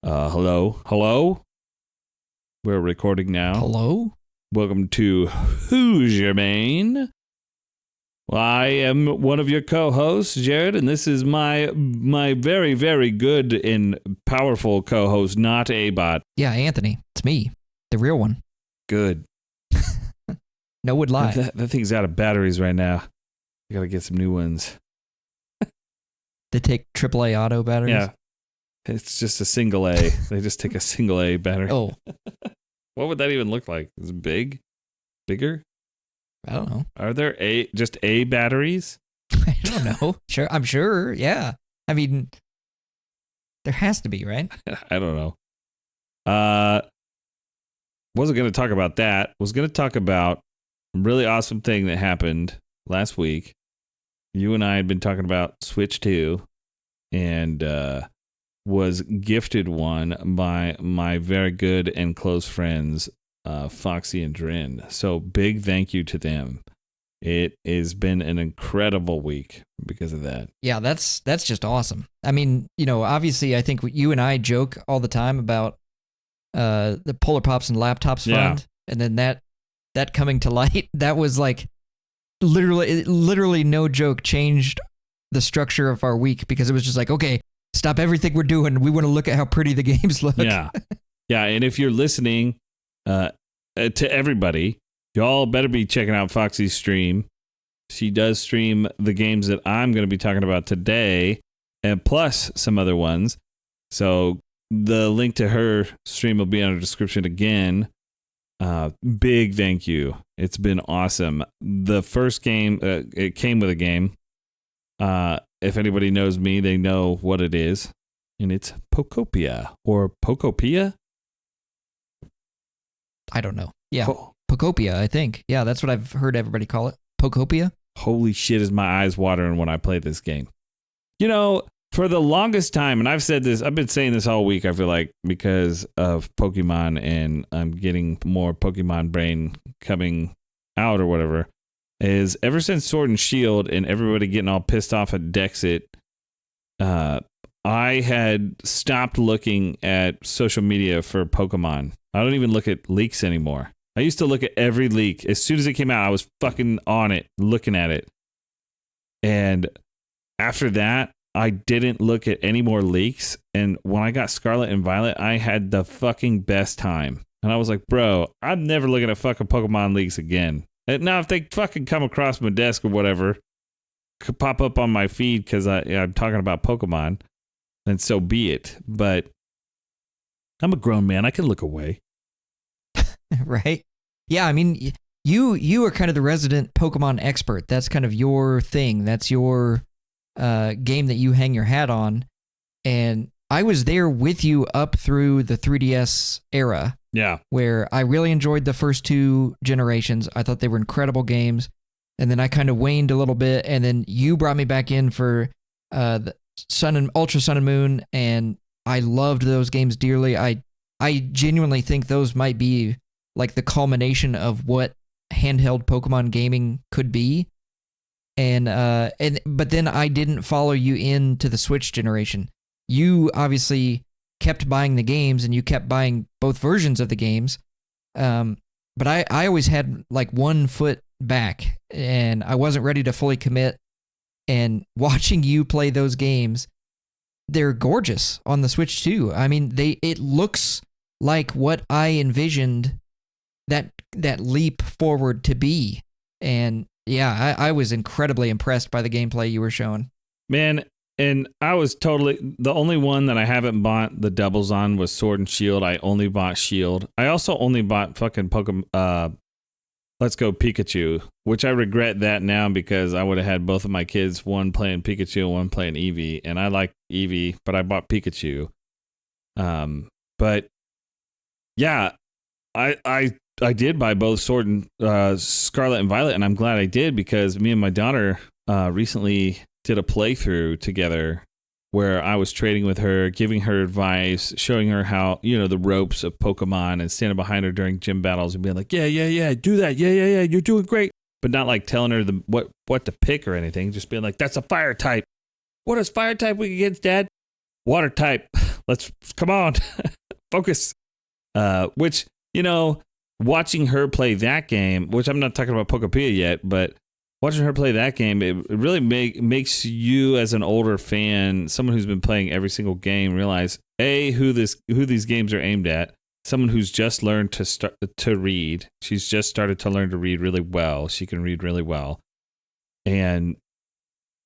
Hello? Hello? We're recording now. Hello? Welcome to Who's Your Main? Well, I am one of your co-hosts, Jared, and this is my very, very good and powerful co-host, not A-Bot. Yeah, Anthony. It's me. The real one. Good. No would lie. That thing's out of batteries right now. I gotta get some new ones. They take AAA auto batteries? Yeah. It's just a single A. They just take a single A battery. Oh. What would that even look like? Is it big? Bigger? I don't know. Are there just A batteries? I don't know. Sure, I'm sure. Yeah. I mean, there has to be, right? I don't know. Wasn't going to talk about that. Was going to talk about a really awesome thing that happened last week. You and I had been talking about Switch 2 and was gifted one by my very good and close friends, Foxy and Drin. So big thank you to them. It has been an incredible week because of that. Yeah, that's just awesome. I mean, obviously I think you and I joke all the time about the Polar Pops and Laptops Fund. Yeah. And then that coming to light, that was like literally no joke changed the structure of our week, because it was just like, okay, stop everything we're doing. We want to look at how pretty the games look. Yeah. Yeah. And if you're listening to everybody, y'all better be checking out Foxy's stream. She does stream the games that I'm going to be talking about today, and plus some other ones. So the link to her stream will be in the description again. Big thank you. It's been awesome. The first game, it came with a game. If anybody knows me, they know what it is. And it's Pokopia or Pokopia. I don't know. Yeah. Pokopia, I think. Yeah, that's what I've heard everybody call it. Pokopia. Holy shit, is my eyes watering when I play this game. You know, for the longest time, and I've said this, I've been saying this all week, I feel like, because of Pokemon, and I'm getting more Pokemon brain coming out or whatever, is ever since Sword and Shield and everybody getting all pissed off at Dexit, I had stopped looking at social media for Pokemon. I don't even look at leaks anymore. I used to look at every leak. As soon as it came out, I was fucking on it, looking at it. And after that, I didn't look at any more leaks. And when I got Scarlet and Violet, I had the fucking best time. And I was like, bro, I'm never looking at fucking Pokemon leaks again. And now, if they fucking come across my desk or whatever, could pop up on my feed because I'm talking about Pokemon, then so be it. But I'm a grown man. I can look away. Right? Yeah, I mean, you are kind of the resident Pokemon expert. That's kind of your thing. That's your game that you hang your hat on. And I was there with you up through the 3DS era. Yeah. Where I really enjoyed the first two generations. I thought they were incredible games. And then I kind of waned a little bit. And then you brought me back in for the Ultra Sun and Moon. And I loved those games dearly. I genuinely think those might be like the culmination of what handheld Pokemon gaming could be. But then I didn't follow you into the Switch generation. You obviously kept buying the games, and you kept buying both versions of the games. But I always had like 1 foot back, and I wasn't ready to fully commit. And watching you play those games, they're gorgeous on the Switch too. I mean, it looks like what I envisioned that leap forward to be. And yeah, I was incredibly impressed by the gameplay you were showing. Man, and I was totally... The only one that I haven't bought the doubles on was Sword and Shield. I only bought Shield. I also only bought fucking Pokemon... Let's Go Pikachu, which I regret that now because I would have had both of my kids, one playing Pikachu and one playing Eevee. And I like Eevee, but I bought Pikachu. But yeah, I did buy both Sword and Scarlet and Violet, and I'm glad I did because me and my daughter recently did a playthrough together where I was trading with her, giving her advice, showing her how, the ropes of Pokemon, and standing behind her during gym battles and being like, yeah, do that. Yeah, you're doing great. But not like telling her what to pick or anything, just being like, that's a fire type. What is fire type weak against, Dad? Water type. Let's come on, focus. Which, watching her play that game, which I'm not talking about Pokopia yet, but watching her play that game, it really makes you as an older fan, someone who's been playing every single game, realize who these games are aimed at. Someone who's just learned to read. She's just started to learn to read really well. She can read really well, and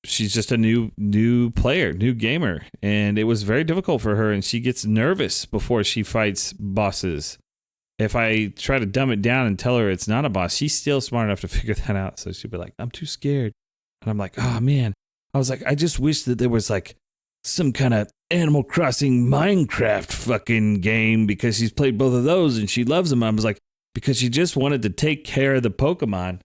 she's just a new player, new gamer, and it was very difficult for her. And she gets nervous before she fights bosses. If I try to dumb it down and tell her it's not a boss, she's still smart enough to figure that out. So she'll be like, I'm too scared. And I'm like, oh man. I was like, I just wish that there was like some kind of Animal Crossing Minecraft fucking game, because she's played both of those and she loves them. I was like, because she just wanted to take care of the Pokemon.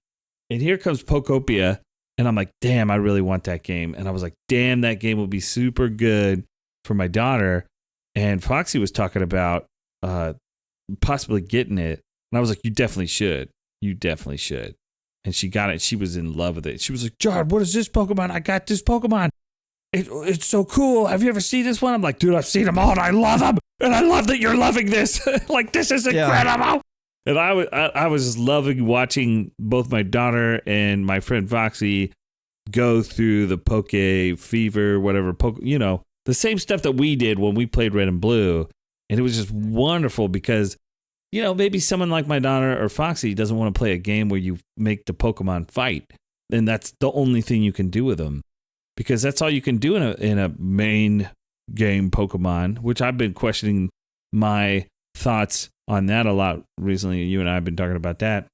And here comes Pokopia. And I'm like, damn, I really want that game. And I was like, damn, that game will be super good for my daughter. And Foxy was talking about possibly getting it. And I was like, you definitely should. You definitely should. And she got it. She was in love with it. She was like, Jared, what is this Pokemon? I got this Pokemon. It's so cool. Have you ever seen this one? I'm like, dude, I've seen them all and I love them. And I love that you're loving this. Like, this is incredible. Yeah. And I was just loving watching both my daughter and my friend Foxy go through the Poke Fever, whatever, the same stuff that we did when we played Red and Blue. And it was just wonderful because, maybe someone like my daughter or Foxy doesn't want to play a game where you make the Pokemon fight. And that's the only thing you can do with them. Because that's all you can do in a main game Pokemon, which I've been questioning my thoughts on that a lot recently. You and I have been talking about that.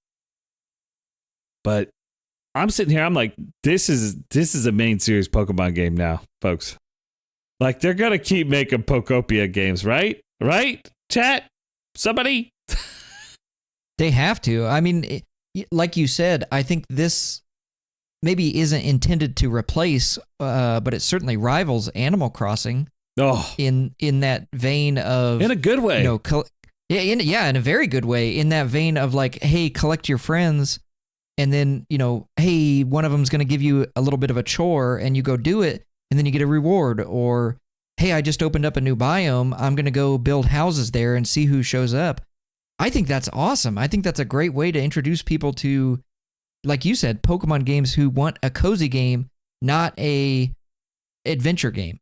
But I'm sitting here, I'm like, this is a main series Pokemon game now, folks. Like, they're going to keep making Pokopia games, right? Right? Chat? Somebody? They have to. I mean, like you said, I think this maybe isn't intended to replace, but it certainly rivals Animal Crossing. Oh, in that vein of, in a good way, in a very good way. In that vein of like, hey, collect your friends, and then hey, one of them's going to give you a little bit of a chore, and you go do it, and then you get a reward. Or hey, I just opened up a new biome. I'm going to go build houses there and see who shows up. I think that's awesome. I think that's a great way to introduce people to, like you said, Pokemon games who want a cozy game, not a adventure game,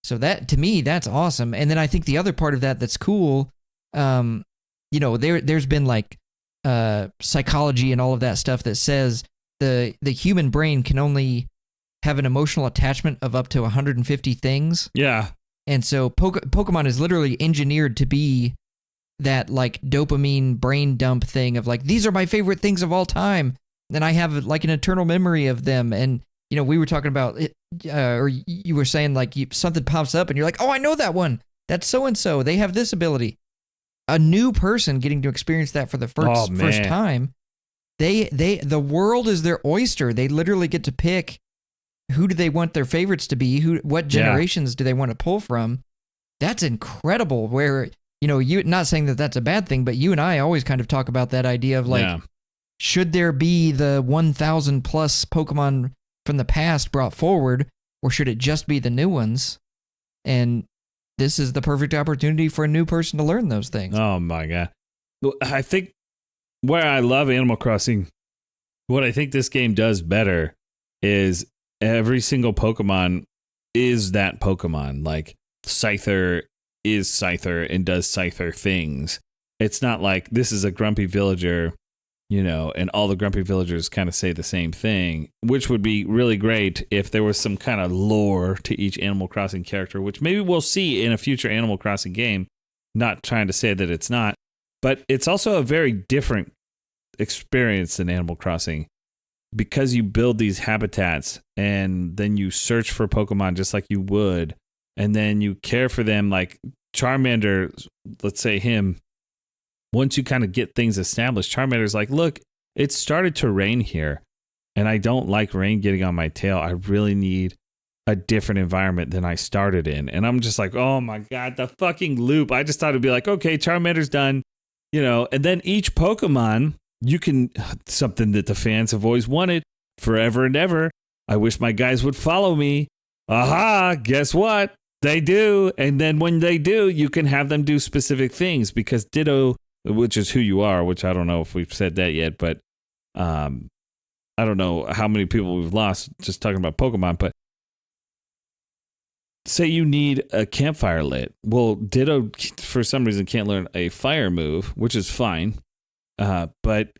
So that, to me, that's awesome. And then I think the other part of that that's cool, there's been like psychology and all of that stuff that says the human brain can only have an emotional attachment of up to 150 things. Yeah. And so Pokemon is literally engineered to be that like dopamine brain dump thing of like, these are my favorite things of all time. And I have like an eternal memory of them. And, we were talking about it, or you were saying like something pops up and you're like, oh, I know that one. That's so-and-so. They have this ability. A new person getting to experience that for the first time. The world is their oyster. They literally get to pick who do they want their favorites to be, what generations do they want to pull from. That's incredible. Where, you not saying that that's a bad thing, but you and I always kind of talk about that idea of like, should there be the 1,000 plus Pokemon from the past brought forward, or should it just be the new ones? And this is the perfect opportunity for a new person to learn those things. Oh my God. I think where I love Animal Crossing, what I think this game does better is every single Pokemon is that Pokemon. Like Scyther is Scyther and does Scyther things. It's not like this is a grumpy villager, and all the grumpy villagers kind of say the same thing, which would be really great if there was some kind of lore to each Animal Crossing character, which maybe we'll see in a future Animal Crossing game. Not trying to say that it's not, but it's also a very different experience than Animal Crossing because you build these habitats and then you search for Pokemon just like you would, and then you care for them. Like Charmander, let's say him. Once you kind of get things established, Charmander's like, look, it started to rain here, and I don't like rain getting on my tail. I really need a different environment than I started in. And I'm just like, oh my God, the fucking loop. I just thought it'd be like, okay, Charmander's done, and then each Pokemon, you can, something that the fans have always wanted forever and ever. I wish my guys would follow me. Aha, guess what? They do. And then when they do, you can have them do specific things because Ditto, which is who you are, which I don't know if we've said that yet, but I don't know how many people we've lost just talking about Pokemon, but say you need a campfire lit. Well, Ditto, for some reason, can't learn a fire move, which is fine. But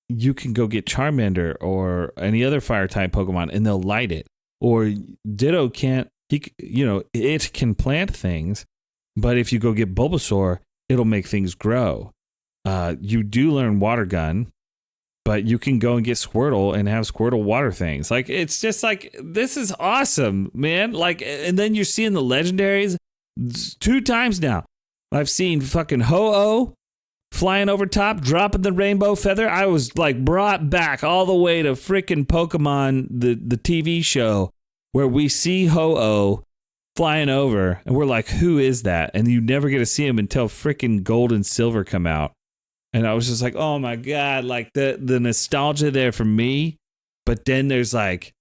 you can go get Charmander or any other fire type Pokemon and they'll light it. Or Ditto can't, it can plant things, but if you go get Bulbasaur, it'll make things grow. You do learn Water Gun, but you can go and get Squirtle and have Squirtle water things. Like, it's just like, this is awesome, man. Like, and then you're seeing the legendaries 2 times now. I've seen fucking Ho-Oh flying over top, dropping the rainbow feather. I was like brought back all the way to freaking Pokemon, the TV show, where we see Ho-Oh flying over, and we're like, who is that? And you never get to see him until freaking Gold and Silver come out. And I was just like, oh my God, like the nostalgia there for me. But then there's like,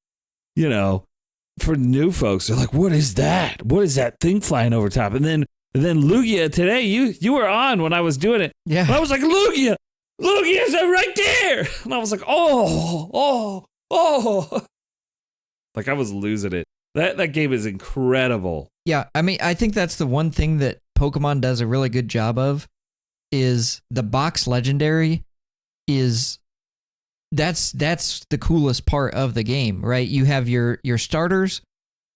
for new folks, they're like, what is that? What is that thing flying over top? And then Lugia today, you were on when I was doing it. Yeah. And I was like, Lugia's right there. And I was like, oh. Like I was losing it. That game is incredible. Yeah, I mean, I think that's the one thing that Pokemon does a really good job of is the box legendary that's the coolest part of the game, right? You have your starters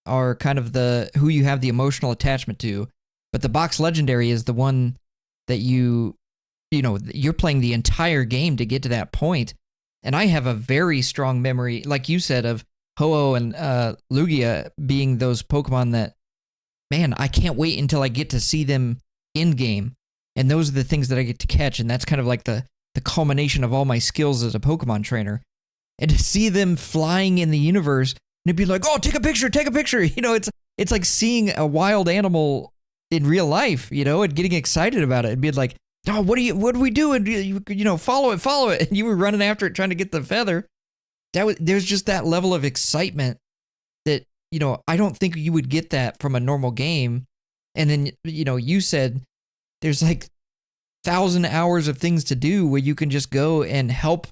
are kind of who you have the emotional attachment to, but the box legendary is the one that you're playing the entire game to get to that point. And I have a very strong memory, like you said, of Ho-Oh and Lugia being those Pokemon that, man, I can't wait until I get to see them in game. And those are the things that I get to catch. And that's kind of like the culmination of all my skills as a Pokemon trainer. And to see them flying in the universe and it'd be like, oh, take a picture. It's like seeing a wild animal in real life, and getting excited about it. It'd be like, oh, what do we do? And follow it. And you were running after it, trying to get the feather. There's just that level of excitement that, I don't think you would get that from a normal game. And then, you said there's like 1,000 hours of things to do where you can just go and help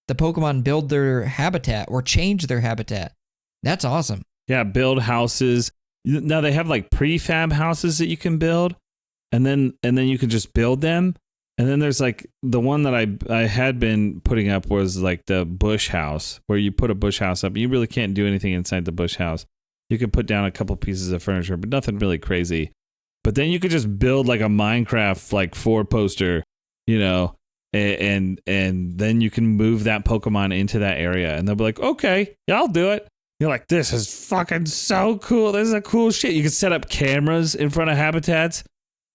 the Pokemon build their habitat or change their habitat. That's awesome. Yeah, build houses. Now they have like prefab houses that you can build, and then you can just build them. And then there's like the one that I had been putting up was like the bush house, where you put a bush house up. You really can't do anything inside the bush house. You can put down a couple pieces of furniture, but nothing really crazy. But then you could just build like a Minecraft like 4-poster, and then you can move that Pokemon into that area, and they'll be like, okay, yeah, I'll do it. You're like, this is fucking so cool. This is a cool shit. You can set up cameras in front of habitats,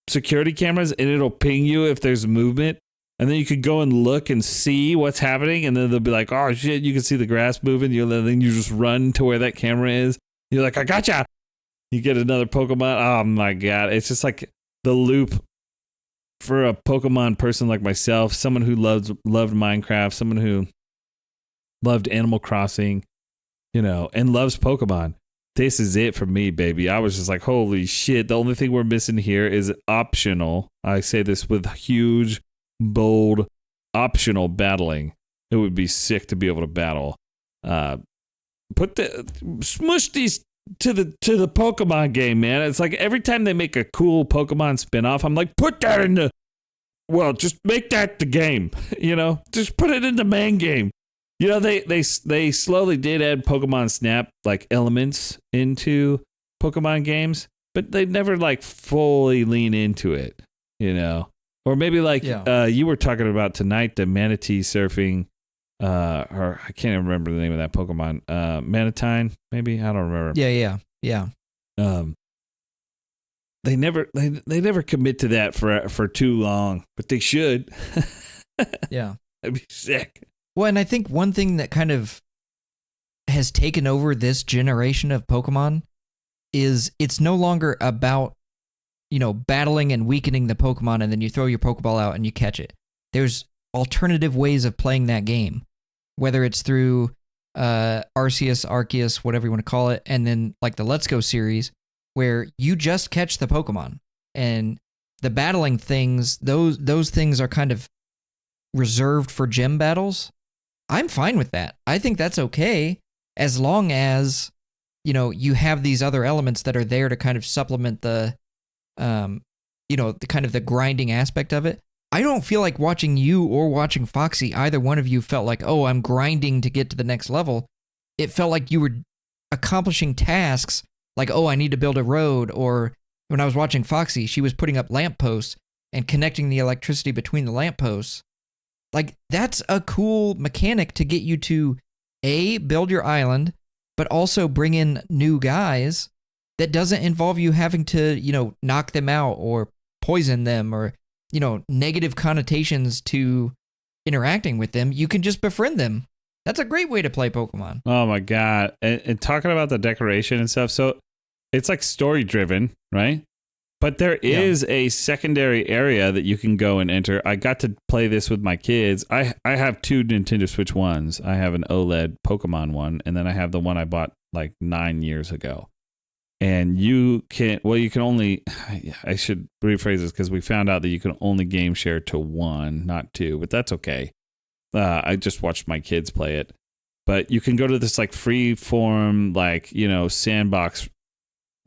security cameras, and it'll ping you if there's movement. And then you could go and look and see what's happening, and then they'll be like, oh shit, you can see the grass moving. Then you just run to where that camera is. You're like, I gotcha. You get another Pokemon. Oh my God. It's just like the loop for a Pokemon person like myself, someone who loved Minecraft, someone who loved Animal Crossing, and loves Pokemon. This is it for me, baby. I was just like, holy shit. The only thing we're missing here is optional. I say this with huge, bold, optional battling. It would be sick to be able to battle. Smush these to the Pokemon game, man. It's like every time they make a cool Pokemon spinoff, I'm like, put that in just make that the game, just put it in the main game. They slowly did add Pokemon Snap like elements into Pokemon games, but they never like fully lean into it, or maybe like you were talking about tonight, the manatee surfing. Or I can't even remember the name of that Pokemon. Manatine, maybe? I don't remember. Yeah. They never commit to that for too long, but they should. Yeah. That'd be sick. Well, and I think one thing that kind of has taken over this generation of Pokemon is it's no longer about, battling and weakening the Pokemon and then you throw your Pokeball out and you catch it. There's alternative ways of playing that game, whether it's through Arceus, whatever you want to call it, and then like the Let's Go series, where you just catch the Pokemon, and the battling things, those things are kind of reserved for gym battles. I'm fine with that. I think that's okay as long as, you have these other elements that are there to kind of supplement the the kind of the grinding aspect of it. I don't feel like watching you or watching Foxy, either one of you felt like, oh, I'm grinding to get to the next level. It felt like you were accomplishing tasks like, oh, I need to build a road. Or when I was watching Foxy, she was putting up lampposts and connecting the electricity between the lampposts. Like, that's a cool mechanic to get you to, A, build your island, but also bring in new guys that doesn't involve you having to, knock them out or poison them or, negative connotations to interacting with them. You can just befriend them. That's a great way to play Pokemon. Oh my God. And talking about the decoration and stuff. So it's like story driven, right? But there is a secondary area that you can go and enter. I got to play this with my kids. I have 2 Nintendo Switch ones. I have an OLED Pokemon one, and then I have the one I bought like 9 years ago. And you can only, I should rephrase this because we found out that you can only game share to 1, not 2, but that's okay. I just watched my kids play it. But you can go to this like free form, like, sandbox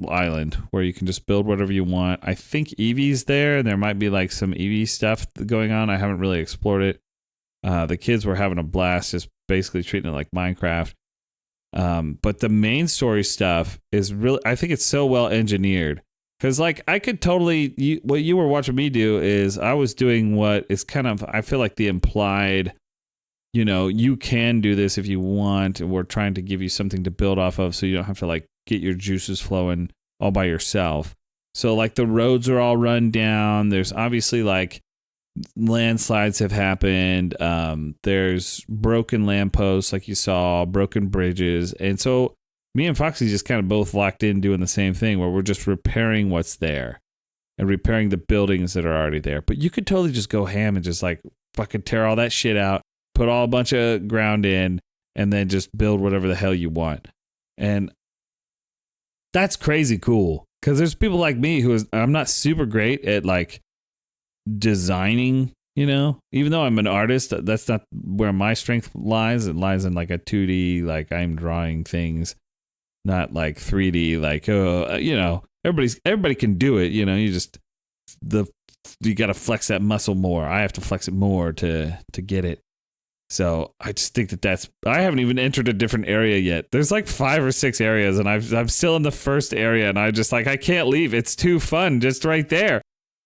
island where you can just build whatever you want. I think Eevee's there, and there might be like some Eevee stuff going on. I haven't really explored it. The kids were having a blast, just basically treating it like Minecraft. But the main story stuff is really, I think it's so well engineered. Because like I could totally, what you were watching me do is I was doing what is kind of, I feel like the implied, you can do this if you want, and we're trying to give you something to build off of so you don't have to like get your juices flowing all by yourself. So like the roads are all run down. There's obviously like landslides have happened. There's broken lampposts like you saw, broken bridges. And so me and Foxy just kind of both locked in doing the same thing where we're just repairing what's there and repairing the buildings that are already there. But you could totally just go ham and just like fucking tear all that shit out, put all a bunch of ground in, and then just build whatever the hell you want. And that's crazy cool. Because there's people like me I'm not super great at like designing, even though I'm an artist, that's not where my strength lies. It lies in like a 2D, like I'm drawing things, not like 3D, like, everybody can do it. You got to flex that muscle more. I have to flex it more to get it. So I just think I haven't even entered a different area yet. There's like 5 or 6 areas, and I'm still in the first area, and I just like, I can't leave. It's too fun just right there.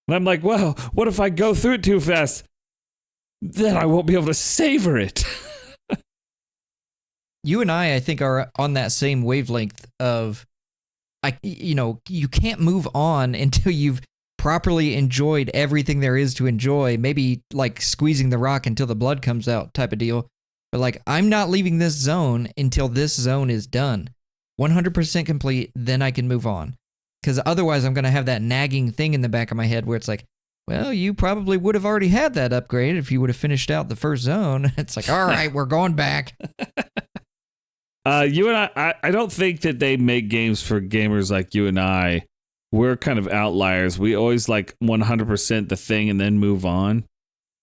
And I'm like, well, what if I go through it too fast? Then I won't be able to savor it. You and I think, are on that same wavelength of, you can't move on until you've properly enjoyed everything there is to enjoy. Maybe like squeezing the rock until the blood comes out type of deal. But like, I'm not leaving this zone until this zone is done. 100% complete, then I can move on. Because otherwise I'm going to have that nagging thing in the back of my head where it's like, well, you probably would have already had that upgrade if you would have finished out the first zone. It's like, all right, we're going back. You and I don't think that they make games for gamers like you and I. We're kind of outliers. We always like 100% the thing and then move on.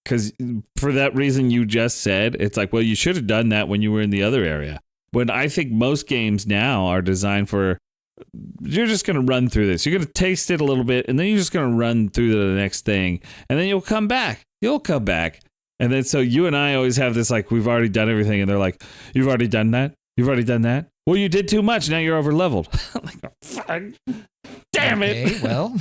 Because for that reason you just said, it's like, well, you should have done that when you were in the other area. When I think most games now are designed for, you're just going to run through this. You're going to taste it a little bit, and then you're just going to run through to the next thing. And then you'll come back. And then so you and I always have this, like, we've already done everything. And they're like, you've already done that? You've already done that? Well, you did too much. Now you're over leveled. I'm like, oh, fuck. Damn it. Okay, well,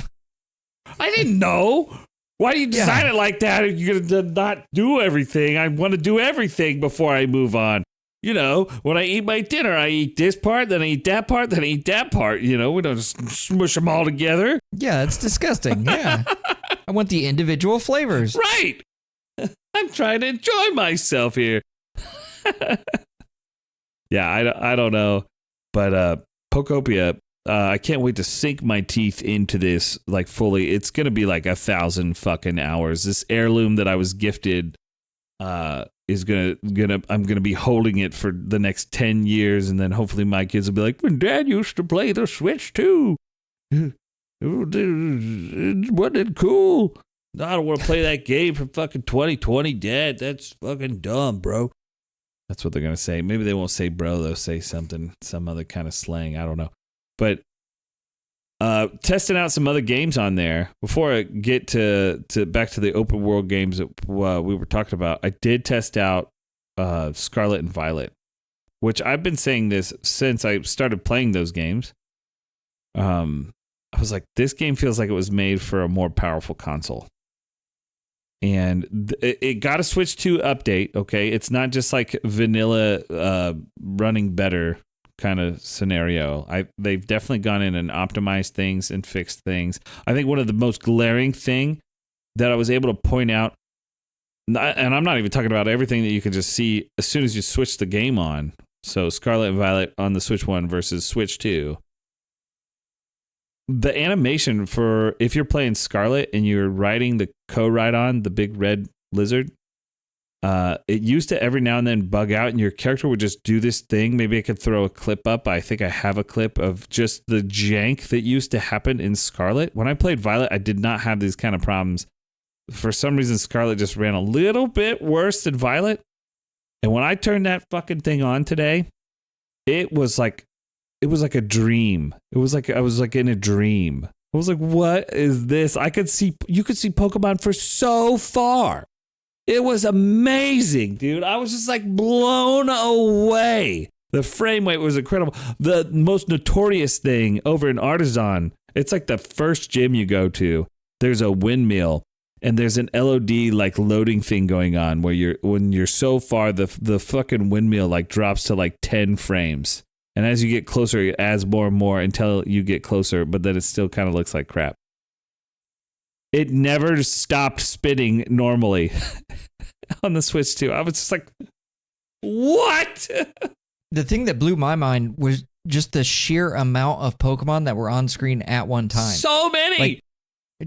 I didn't know. Why do you design it like that? You're going to not do everything. I want to do everything before I move on. When I eat my dinner, I eat this part, then I eat that part, then I eat that part. We don't just smush them all together. Yeah, it's disgusting. Yeah. I want the individual flavors. Right. I'm trying to enjoy myself here. Yeah, I don't know. But Pokopia, I can't wait to sink my teeth into this like fully. It's going to be like 1,000 fucking hours. This heirloom that I was gifted is I'm gonna be holding it for the next 10 years, and then hopefully my kids will be like, when Dad used to play the Switch too. Wasn't it cool? I don't want to play that game from fucking 2020, Dad. That's fucking dumb, bro. That's what they're going to say. Maybe they won't say bro. They'll say something, some other kind of slang. I don't know. But testing out some other games on there. Before I get to back to the open world games that we were talking about, I did test out Scarlet and Violet, which I've been saying this since I started playing those games. I was like, this game feels like it was made for a more powerful console. And it got a Switch 2 update, okay? It's not just like vanilla running better kind of scenario. They've definitely gone in and optimized things and fixed things. I think one of the most glaring thing that I was able to point out, and I'm not even talking about everything that you can just see as soon as you switch the game on. So Scarlet and Violet on the Switch 1 versus Switch 2. The animation for if you're playing Scarlet and you're riding the co-ride-on, the big red lizard, it used to every now and then bug out and your character would just do this thing. Maybe I could throw a clip up. I think I have a clip of just the jank that used to happen in Scarlet. When I played Violet, I did not have these kind of problems. For some reason, Scarlet just ran a little bit worse than Violet. And when I turned that fucking thing on today, it was like a dream. It was like I was like in a dream. I was like, what is this? You could see Pokemon for so far. It was amazing, dude. I was just like blown away. The frame rate was incredible. The most notorious thing over in Artisan, it's like the first gym you go to, there's a windmill and there's an LOD like loading thing going on where when you're so far, the fucking windmill like drops to like 10 frames. And as you get closer, it adds more and more until you get closer, but then it still kind of looks like crap. It never stopped spinning normally on the Switch 2. I was just like, what? The thing that blew my mind was just the sheer amount of Pokemon that were on screen at one time. So many! Like,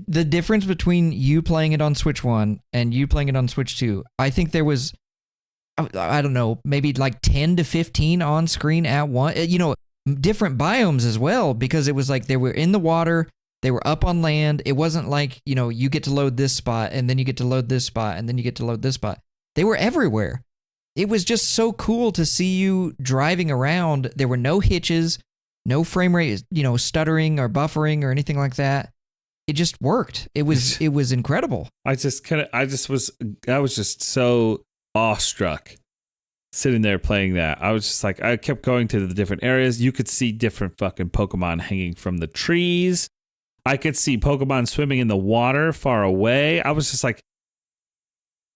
the difference between you playing it on Switch 1 and you playing it on Switch 2, I think there was, I don't know, maybe like 10 to 15 on screen at one. You know, different biomes as well, because it was like they were in the water, they were up on land. It wasn't like, you know, you get to load this spot and then you get to load this spot and then you get to load this spot. They were everywhere. It was just so cool to see you driving around. There were no hitches, no frame rate, you know, stuttering or buffering or anything like that. It just worked. It was incredible. I was just so awestruck sitting there playing that. I was just like, I kept going to the different areas. You could see different fucking Pokemon hanging from the trees. I could see Pokemon swimming in the water far away. I was just like,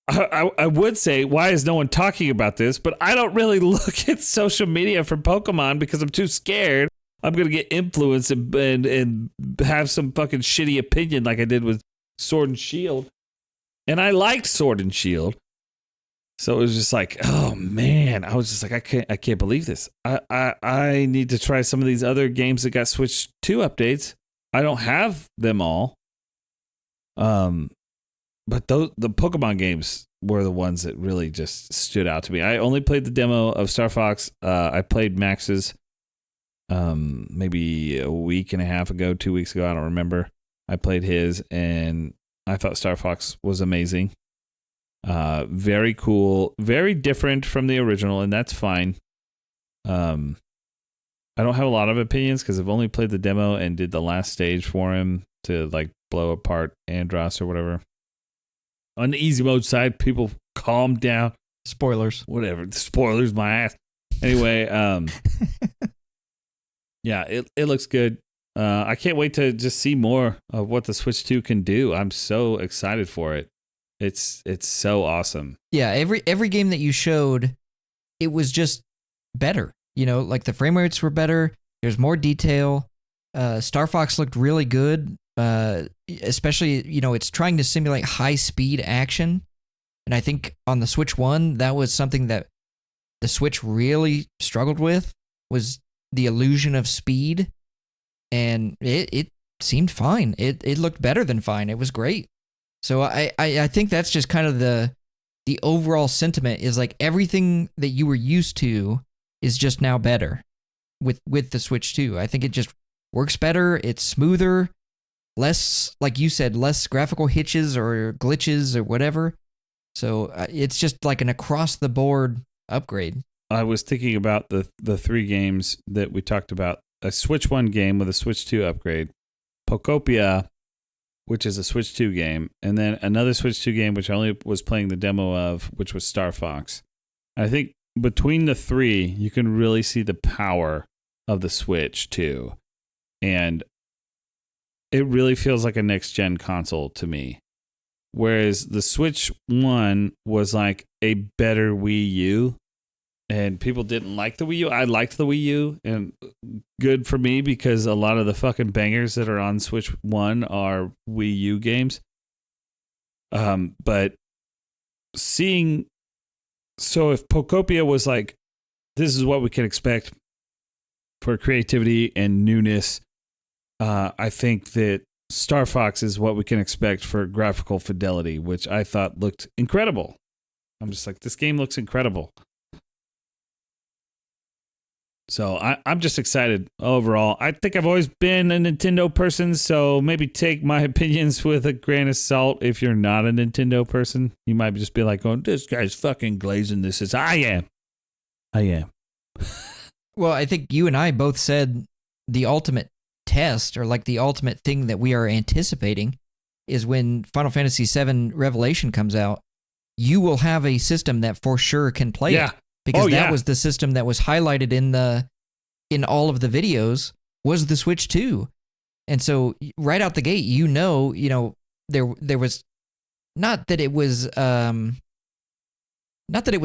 I would say, why is no one talking about this? But I don't really look at social media for Pokemon because I'm too scared I'm going to get influenced and have some fucking shitty opinion like I did with Sword and Shield. And I liked Sword and Shield. So it was just like, oh man, I was just like, I can't believe this. I need to try some of these other games that got Switch 2 updates. I don't have them all. But the Pokemon games were the ones that really just stood out to me. I only played the demo of Star Fox. I played Max's maybe a week and a half ago, 2 weeks ago. I don't remember. I played his and I thought Star Fox was amazing. Very cool, very different from the original, and that's fine. I don't have a lot of opinions because I've only played the demo and did the last stage for him to like blow apart Andros or whatever. On the easy mode side, people calm down. Spoilers. Whatever. Spoilers, my ass. Anyway, yeah, it looks good. I can't wait to just see more of what the Switch 2 can do. I'm so excited for it. It's so awesome. Yeah, every game that you showed, it was just better. You know, like the frame rates were better. There's more detail. Star Fox looked really good. Especially, you know, it's trying to simulate high speed action. And I think on the Switch 1, that was something that the Switch really struggled with, was the illusion of speed. And it seemed fine. It looked better than fine. It was great. So I think that's just kind of the overall sentiment, is like everything that you were used to is just now better with the Switch 2. I think it just works better. It's smoother, less, like you said, less graphical hitches or glitches or whatever. So it's just like an across the board upgrade. I was thinking about the 3 games that we talked about. A Switch 1 game with a Switch 2 upgrade. Pokopia, which is a Switch 2 game. And then another Switch 2 game, which I only was playing the demo of, which was Star Fox. I think between the 3, you can really see the power of the Switch 2. And it really feels like a next-gen console to me. Whereas the Switch 1 was like a better Wii U. And people didn't like the Wii U. I liked the Wii U. And good for me because a lot of the fucking bangers that are on Switch 1 are Wii U games. But seeing... So if Pokopia was like, this is what we can expect for creativity and newness, I think that Star Fox is what we can expect for graphical fidelity, which I thought looked incredible. I'm just like, this game looks incredible. So I'm just excited overall. I think I've always been a Nintendo person, so maybe take my opinions with a grain of salt. If you're not a Nintendo person, you might just be like, "Oh, this guy's fucking glazing this." As I am. Well, I think you and I both said the ultimate test, or like the ultimate thing that we are anticipating, is when Final Fantasy VII Revelation comes out. You will have a system that for sure can play it. Because that was the system that was highlighted in all of the videos was the Switch 2. And so right out the gate, there was not that it was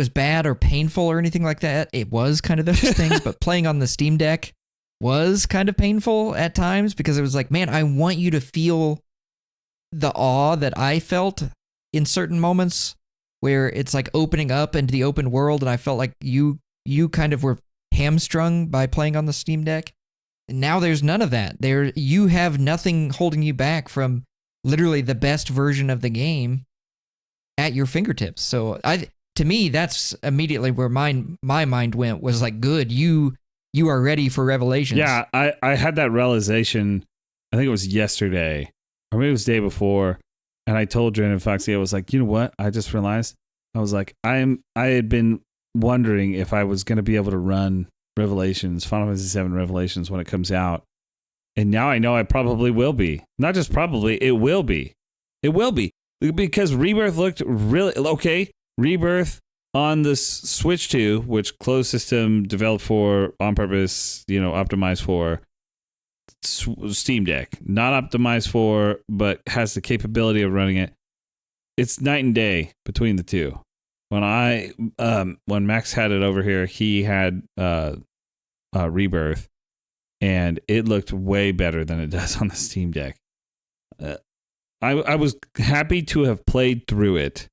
bad or painful or anything like that. It was kind of those things, but playing on the Steam Deck was kind of painful at times because it was like, man, I want you to feel the awe that I felt in certain moments where it's like opening up into the open world, and I felt like you kind of were hamstrung by playing on the Steam Deck. And now there's none of that. You have nothing holding you back from literally the best version of the game at your fingertips. So to me, that's immediately where my mind went, was like, good, you are ready for Revelations. Yeah, I had that realization, I think it was yesterday, or maybe it was the day before. And I told Jen and Foxy, I was like, you know what? I just realized, I was like, I had been wondering if I was going to be able to run Revelations, Final Fantasy VII Revelations when it comes out. And now I know I probably will be. Not just probably, it will be. It will be. Because Rebirth looked really, okay, Rebirth on the Switch 2, which closed system, developed for, on purpose, optimized for Steam Deck, not optimized for, but has the capability of running it. It's night and day between the two. When Max had it over here, he had Rebirth, and it looked way better than it does on the Steam Deck. I was happy to have played through it,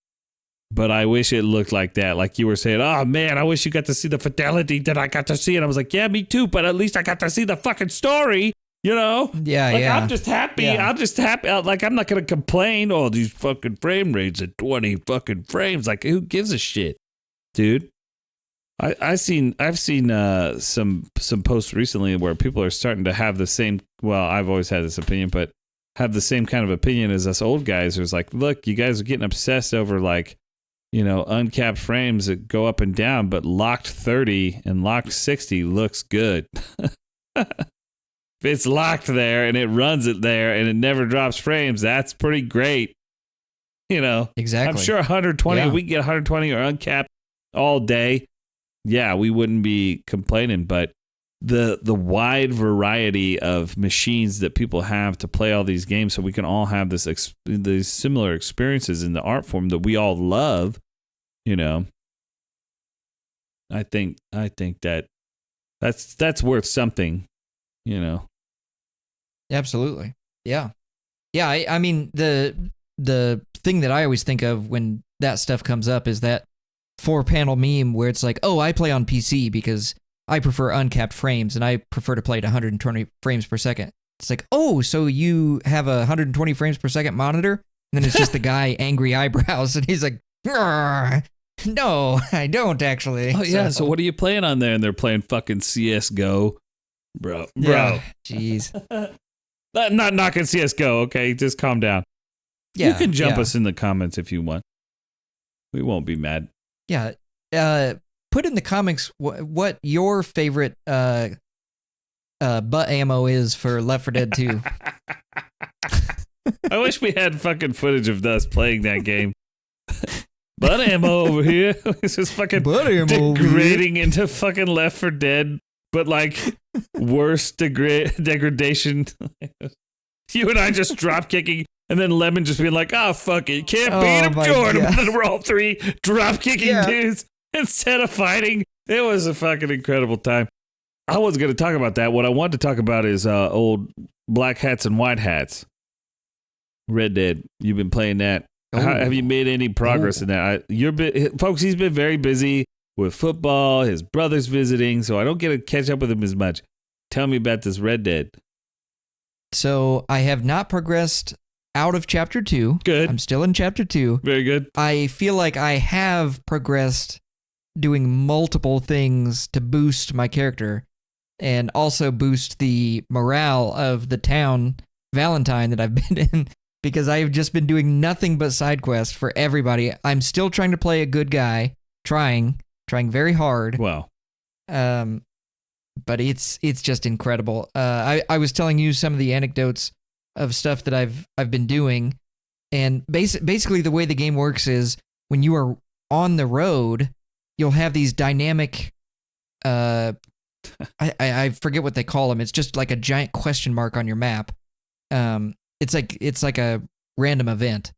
but I wish it looked like that. Like you were saying, oh man, I wish you got to see the fidelity that I got to see. And I was like, yeah, me too, but at least I got to see the fucking story. Yeah. I'm just happy. Yeah. I'm just happy. Like, I'm not going to complain. Oh, these fucking frame rates at 20 fucking frames. Like, who gives a shit, dude? I've seen some posts recently where people are starting to have the same. Well, I've always had this opinion, but have the same kind of opinion as us old guys. Who's like, look, you guys are getting obsessed over like, uncapped frames that go up and down, but locked 30 and locked 60 looks good. If it's locked there and it runs it there and it never drops frames, that's pretty great. Exactly. I'm sure 120, we can get 120 or uncapped all day. Yeah, we wouldn't be complaining, but the wide variety of machines that people have to play all these games, so we can all have these similar experiences in the art form that we all love. I think that that's worth something. Absolutely. Yeah. Yeah. I mean, the thing that I always think of when that stuff comes up is that 4-panel meme where it's like, oh, I play on PC because I prefer uncapped frames and I prefer to play at 120 frames per second. It's like, oh, so you have a 120 frames per second monitor? And then it's just the guy, angry eyebrows, and he's like, no, I don't actually. Oh, yeah. So what are you playing on there? And they're playing fucking CSGO. Bro. Jeez. Not knocking CSGO, okay? Just calm down. Yeah. You can jump us in the comments if you want. We won't be mad. Yeah. Put in the comments what your favorite butt ammo is for Left 4 Dead 2. I wish we had fucking footage of us playing that game. Butt ammo over here. It's just fucking degrading into fucking Left 4 Dead, but like worse degradation. You and I just drop kicking, and then Lemon just being like, "Oh fuck it, can't beat him, Jordan." And then we're all three drop kicking dudes instead of fighting. It was a fucking incredible time. I wasn't going to talk about that. What I wanted to talk about is old Black Hats and White Hats. Red Dead. You've been playing that. Have you made any progress in that? Folks, he's been very busy with football. His brother's visiting, so I don't get to catch up with him as much. Tell me about this Red Dead. So I have not progressed out of Chapter 2. Good. I'm still in Chapter 2. Very good. I feel like I have progressed doing multiple things to boost my character and also boost the morale of the town, Valentine, that I've been in. Because I have just been doing nothing but side quests for everybody. I'm still trying to play a good guy, trying very hard. Wow. But it's just incredible. I was telling you some of the anecdotes of stuff that I've been doing, and basically the way the game works is when you are on the road, you'll have these dynamic. I forget what they call them. It's just like a giant question mark on your map. It's like a random event,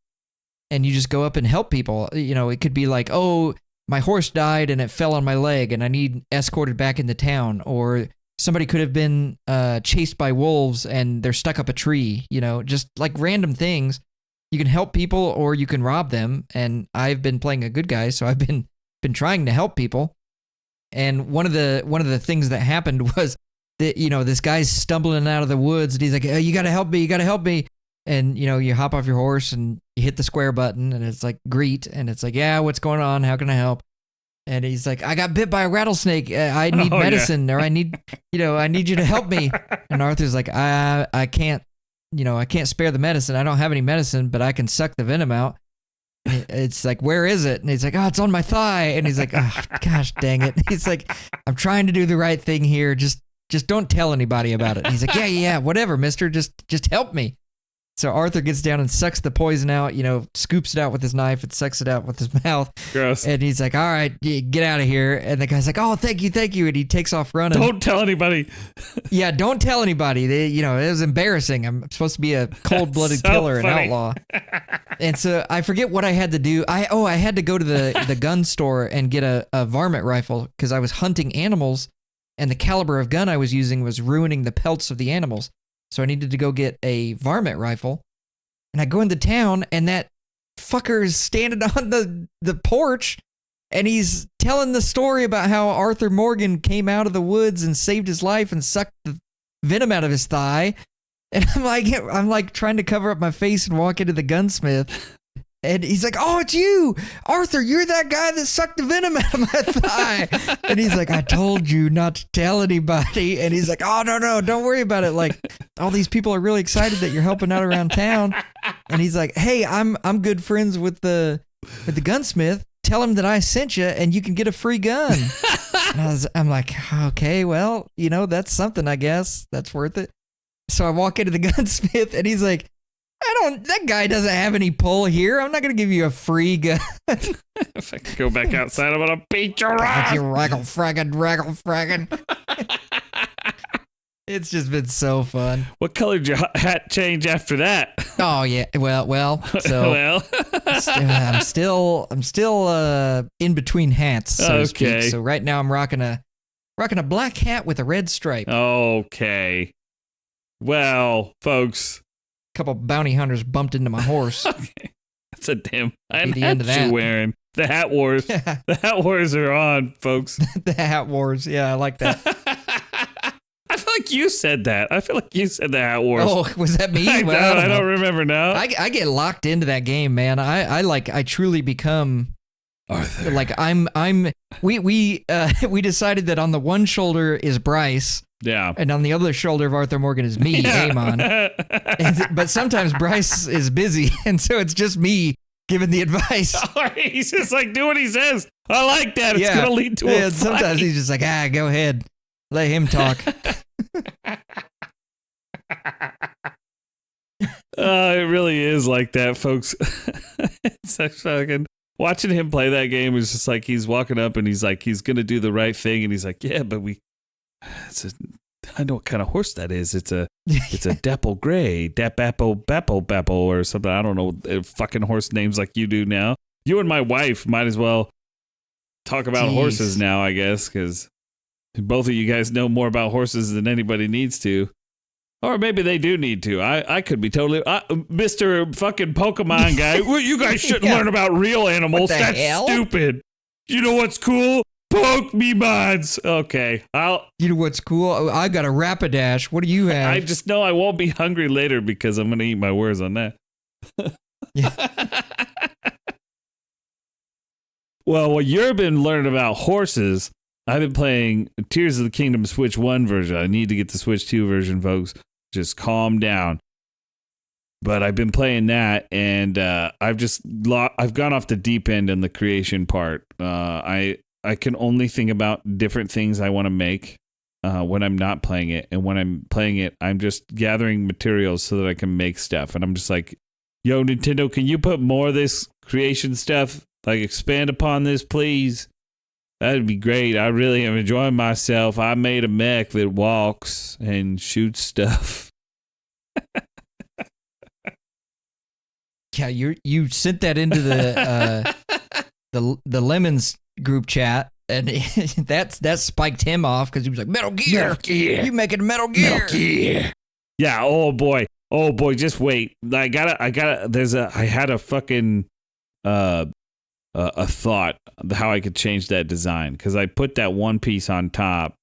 and you just go up and help people. You know, it could be like, oh, my horse died and it fell on my leg and I need escorted back into town, or somebody could have been chased by wolves and they're stuck up a tree. You know, just like random things. You can help people or you can rob them. And I've been playing a good guy, so I've been trying to help people. And one of the things that happened was that, you know, this guy's stumbling out of the woods and he's like, oh, you gotta help me. And, you know, you hop off your horse and you hit the square button and it's like, greet. And it's like, yeah, what's going on? How can I help? And he's like, I got bit by a rattlesnake. I need medicine, or I need you to help me. And Arthur's like, I can't spare the medicine. I don't have any medicine, but I can suck the venom out. It's like, where is it? And he's like, oh, it's on my thigh. And he's like, oh, gosh, dang it. He's like, I'm trying to do the right thing here. Just don't tell anybody about it. And he's like, yeah, whatever, mister. Just help me. So Arthur gets down and sucks the poison out, you know, scoops it out with his knife and sucks it out with his mouth. Gross. And he's like, all right, get out of here. And the guy's like, oh, thank you. And he takes off running. Don't tell anybody. Yeah, don't tell anybody. It was embarrassing. I'm supposed to be a cold-blooded killer and outlaw. And so I forget what I had to do. I had to go to the gun store and get a varmint rifle because I was hunting animals, and the caliber of gun I was using was ruining the pelts of the animals. So I needed to go get a varmint rifle, and I go into town, and that fucker is standing on the porch, and he's telling the story about how Arthur Morgan came out of the woods and saved his life and sucked the venom out of his thigh. And I'm like trying to cover up my face and walk into the gunsmith. And he's like, oh, it's you, Arthur. You're that guy that sucked the venom out of my thigh. And he's like, I told you not to tell anybody. And he's like, oh, no, don't worry about it. Like, all these people are really excited that you're helping out around town. And he's like, hey, I'm good friends with the gunsmith. Tell him that I sent you and you can get a free gun. And I'm like, okay, well, you know, that's something, I guess. That's worth it. So I walk into the gunsmith and he's like, that guy doesn't have any pull here. I'm not going to give you a free gun. If I could go back outside, I'm going to beat your ass. You raggle fraggin'. It's just been so fun. What color did your hat change after that? Oh yeah, well. So I'm still in between hats, so to speak. So right now I'm rocking a black hat with a red stripe. Okay. Well, folks. Couple bounty hunters bumped into my horse. Okay. That's a damn hat you're wearing. The hat wars. Yeah. The hat wars are on, folks. The hat wars. Yeah, I like that. I feel like you said that. I feel like you said the hat wars. Oh, was that me? I don't remember now. I get locked into that game, man. I truly become Arthur. Like we decided that on the one shoulder is Bryce. Yeah. And on the other shoulder of Arthur Morgan is me, Amon. But sometimes Bryce is busy, and so it's just me giving the advice. He's just like, do what he says. I like that. It's going to lead to a fight. Sometimes he's just like, go ahead. Let him talk. It really is like that, folks. It's like fucking watching him play that game is just like he's walking up and he's like, he's going to do the right thing. And he's like, yeah, but I know what kind of horse that is. It's a Dapple Gray, Bapple, or something. I don't know fucking horse names like you do now. You and my wife might as well talk about horses now, I guess, because both of you guys know more about horses than anybody needs to. Or maybe they do need to. I could be totally... Mr. fucking Pokemon guy, well, you guys shouldn't learn about real animals. That's stupid. You know what's cool? Pokemons. Okay. You know what's cool? I got a Rapidash. What do you have? I just know I won't be hungry later because I'm going to eat my words on that. Well, while you've been learning about horses, I've been playing Tears of the Kingdom Switch 1 version. I need to get the Switch 2 version, folks. Just calm down. But I've been playing that, and I've gone off the deep end in the creation part. I can only think about different things I want to make when I'm not playing it. And when I'm playing it, I'm just gathering materials so that I can make stuff. And I'm just like, yo, Nintendo, can you put more of this creation stuff? Like, expand upon this, please. That'd be great. I really am enjoying myself. I made a mech that walks and shoots stuff. Yeah, you sent that into the Lemons group chat, and that spiked him off because he was like, Metal Gear. You making Metal Gear. Yeah, oh boy, just wait. I had a fucking a thought how I could change that design, because I put that one piece on top,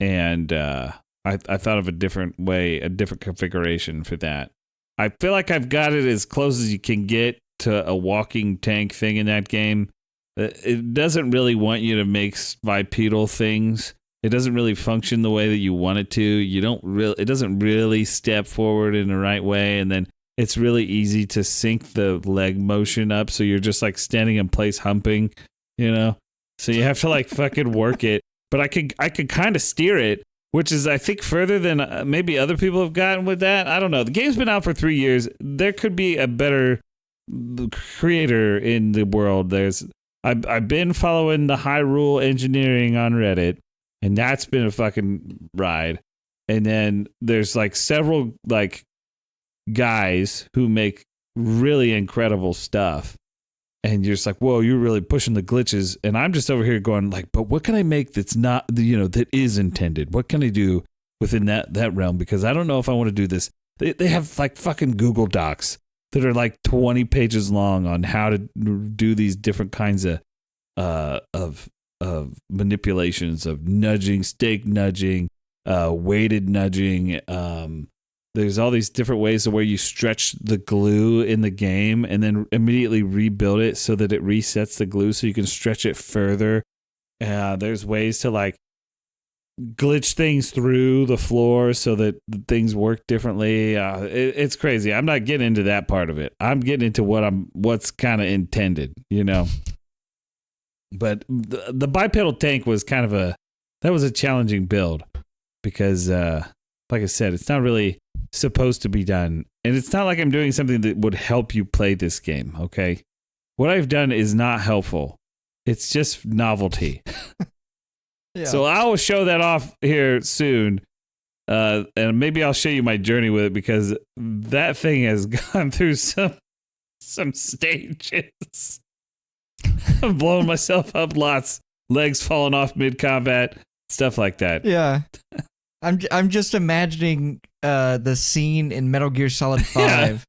and I thought of a different way, a different configuration for that. I feel like I've got it as close as you can get to a walking tank thing in that game. It doesn't really want you to make bipedal things. It doesn't really function the way that you want it to. It doesn't really step forward in the right way, and then it's really easy to sync the leg motion up, so you're just like standing in place humping, you know? So you have to like fucking work it. But I could kind of steer it, which is, I think, further than maybe other people have gotten with that. I don't know. The game's been out for 3 years. There could be a better creator in the world. I've been following the Hyrule Engineering on Reddit, and that's been a fucking ride. And then there's like several like guys who make really incredible stuff, and you're just like, whoa, you're really pushing the glitches. And I'm just over here going like, but what can I make that's not, that is intended? What can I do within that realm? Because I don't know if I want to do this. They have like fucking Google Docs that are like 20 pages long on how to do these different kinds of manipulations of nudging, stake nudging, weighted nudging. There's all these different ways of where you stretch the glue in the game and then immediately rebuild it so that it resets the glue so you can stretch it further. There's ways to like glitch things through the floor so that things work differently. It's crazy. I'm not getting into that part of it. I'm getting into what's kind of intended, But the bipedal tank was that was a challenging build because, like I said, it's not really supposed to be done. And it's not like I'm doing something that would help you play this game, okay? What I've done is not helpful. It's just novelty. Yeah. So I will show that off here soon. And maybe I'll show you my journey with it, because that thing has gone through some stages. I'm blowing myself up lots. Legs falling off mid-combat, stuff like that. Yeah. I'm just imagining the scene in Metal Gear Solid 5.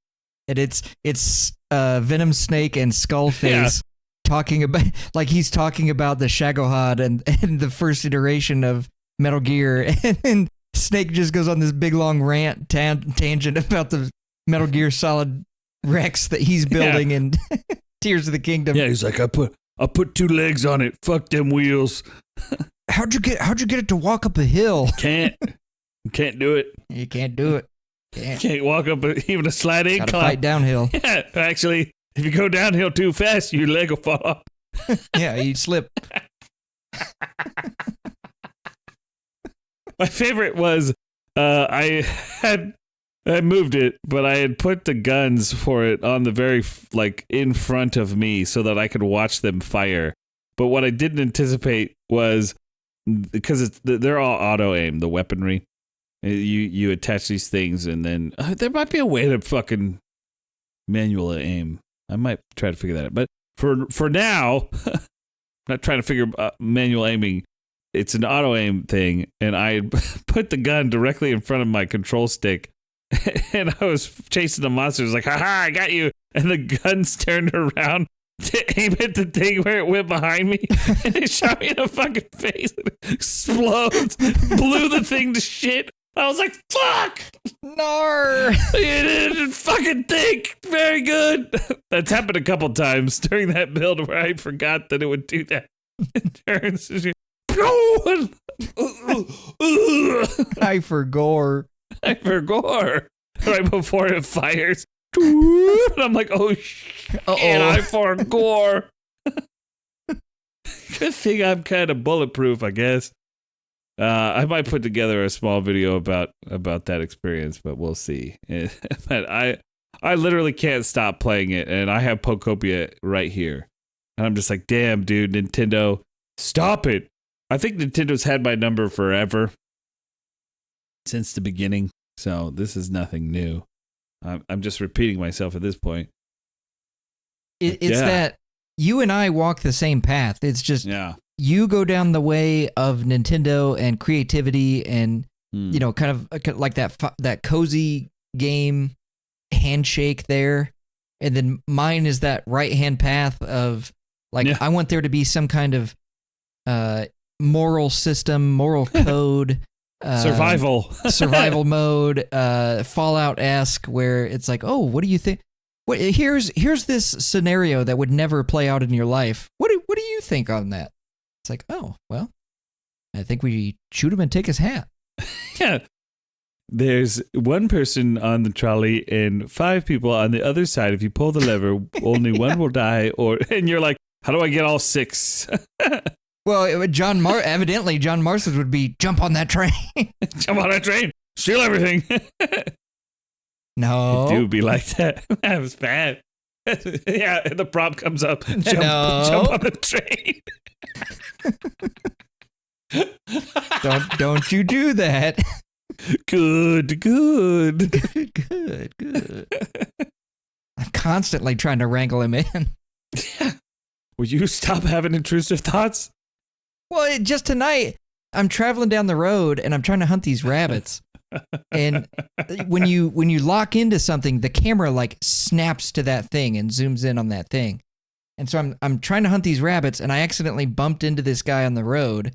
And it's Venom Snake and Skullface talking about, like, he's talking about the Shagohod and the first iteration of Metal Gear, and Snake just goes on this big long rant tangent about the Metal Gear Solid Rex that he's building in Tears of the Kingdom. Yeah, he's like, I'll put 2 legs on it. Fuck them wheels. How'd you get it to walk up a hill? Can't do it. You can't do it. Can't walk up even a slight incline. Gotta fight downhill. Yeah, actually, if you go downhill too fast, your leg will fall off. Yeah, you slip. My favorite was I moved it, but I had put the guns for it on the very in front of me so that I could watch them fire. But what I didn't anticipate was because they're all auto aim, the weaponry. You attach these things, and then there might be a way to fucking manual aim. I might try to figure that out. But for now, I'm not trying to figure manual aiming. It's an auto aim thing, and I put the gun directly in front of my control stick, and I was chasing the monsters like, haha, I got you. And the gun's turned around to aim at the thing where it went behind me, and it shot me in the fucking face. It explodes, blew the thing to shit. I was like, fuck! No! You didn't fucking think! Very good! That's happened a couple times during that build where I forgot that it would do that. It turns. I forgore. Right before it fires. And I'm like, oh shit, I forgore. Good thing I'm kind of bulletproof, I guess. I might put together a small video about that experience, but we'll see. But I literally can't stop playing it, and I have Pokopia right here. And I'm just like, damn, dude, Nintendo, stop it. I think Nintendo's had my number forever, since the beginning, so this is nothing new. I'm just repeating myself at this point. It's that you and I walk the same path. It's just you go down the way of Nintendo and creativity and, kind of like that cozy game handshake there. And then mine is that right-hand path of, I want there to be some kind of moral system, moral code. Survival mode, Fallout-esque, where it's like, oh, what do you think? Here's this scenario that would never play out in your life. What do you think on that? It's like, oh, well, I think we shoot him and take his hat. Yeah. There's one person on the trolley and 5 people on the other side. If you pull the lever, only one will die. And you're like, how do I get all 6? Well, evidently John Marston's would be jump on that train. Jump on that train. Steal everything. No. It do be like that. That was bad. Yeah, the prop comes up. Jump on the train. Don't you do that. Good. I'm constantly trying to wrangle him in. Will you stop having intrusive thoughts? Well, just tonight, I'm traveling down the road and I'm trying to hunt these rabbits. And when you lock into something, the camera snaps to that thing and zooms in on that thing. And so I'm trying to hunt these rabbits, and I accidentally bumped into this guy on the road,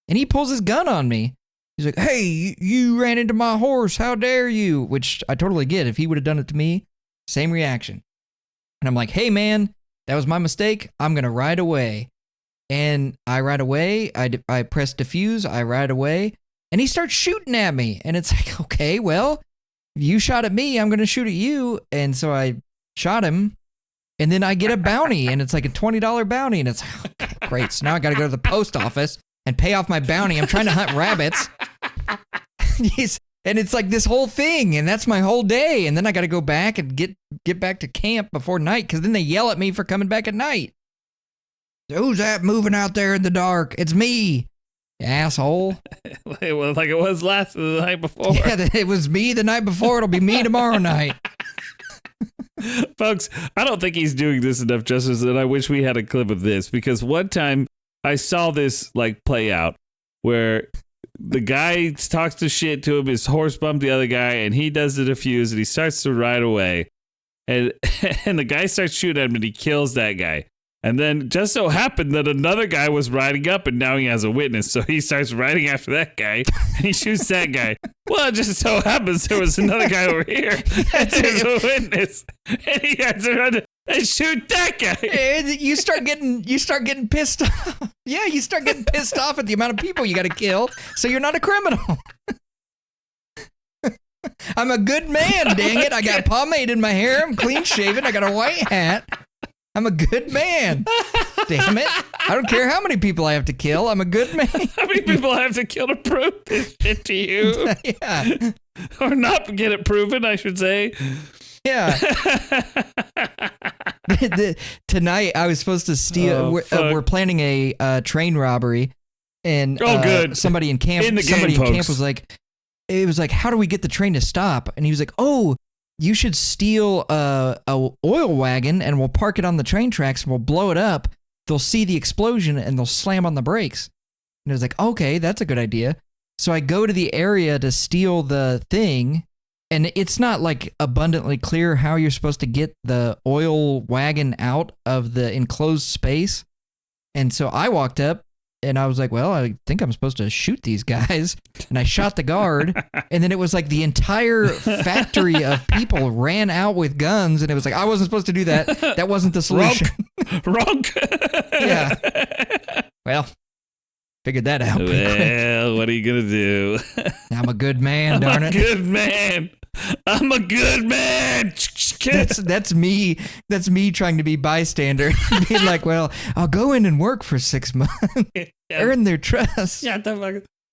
and he pulls his gun on me. He's like, "Hey, you ran into my horse. How dare you?" Which I totally get. If he would have done it to me, same reaction. And I'm like, "Hey, man, that was my mistake. I'm gonna ride away." And I ride away. I press defuse. I ride away. And he starts shooting at me. And it's like, okay, well, you shot at me. I'm going to shoot at you. And so I shot him. And then I get a bounty. And it's like a $20 bounty. And it's like, okay, great. So now I got to go to the post office and pay off my bounty. I'm trying to hunt rabbits. And it's like this whole thing. And that's my whole day. And then I got to go back and get back to camp before night. Because then they yell at me for coming back at night. Who's that moving out there in the dark? It's me, you asshole. Well, like it was the night before. Yeah, it was me the night before. It'll be me tomorrow night. Folks, I don't think he's doing this enough justice, and I wish we had a clip of this, because one time I saw this play out where the guy talks to shit to him, his horse bumped the other guy, and he does the defuse, and he starts to ride away, and the guy starts shooting at him, and he kills that guy. And then just so happened that another guy was riding up, and now he has a witness. So he starts riding after that guy, and he shoots that guy. Well, it just so happens there was another guy over here. There's a witness. And he has to run. and shoot that guy. And you start getting pissed off. Yeah, you start getting pissed off at the amount of people you got to kill, so you're not a criminal. I'm a good man, dang it. I got pomade in my hair. I'm clean shaven. I got a white hat. I'm a good man. Damn it. I don't care how many people I have to kill. I'm a good man. How many people I have to kill to prove this shit to you? Yeah. Or not get it proven, I should say. Yeah. Tonight, I was supposed to steal. We're planning a train robbery. And good. Somebody in camp was like, it was like, how do we get the train to stop? And he was like, oh, you should steal a oil wagon and we'll park it on the train tracks and we'll blow it up. They'll see the explosion and they'll slam on the brakes. And I was like, okay, that's a good idea. So I go to the area to steal the thing, and it's not like abundantly clear how you're supposed to get the oil wagon out of the enclosed space. And so I walked up and I was like, well, I think I'm supposed to shoot these guys. And I shot the guard. And then it was like the entire factory of people ran out with guns. And it was like, I wasn't supposed to do that. That wasn't the solution. Wrong. Yeah. Well, figured that out. Well, what are you going to do? I'm a good man, darn it. I'm a good man. That's me. That's me trying to be bystander. Being like, well, I'll go in and work for 6 months. Earn their trust. Yeah.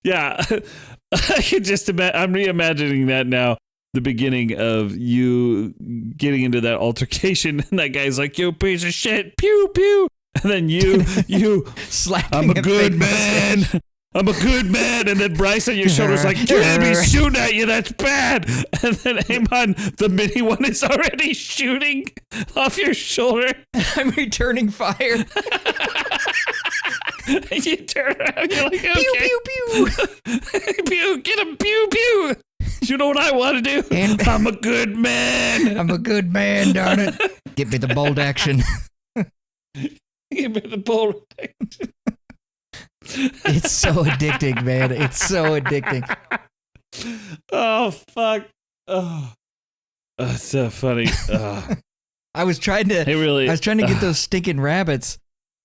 I can just imagine. I'm reimagining that now. The beginning of you getting into that altercation, and that guy's like, "You piece of shit!" Pew pew. And then you slapping. I'm a good man. I'm a good man. And then Bryce on your shoulder's like, you're going to be shooting at you. That's bad. And then Amon, the mini one, is already shooting off your shoulder. I'm returning fire. And you turn around, you're like, okay. Pew, pew, pew. Pew, get him, pew, pew. You know what I want to do? And I'm a good man. I'm a good man, darn it. Give me the bold action. Give me the bold action. It's so addicting, man. It's so addicting. Oh, fuck. Oh, it's so funny. I was trying to get those stinking rabbits,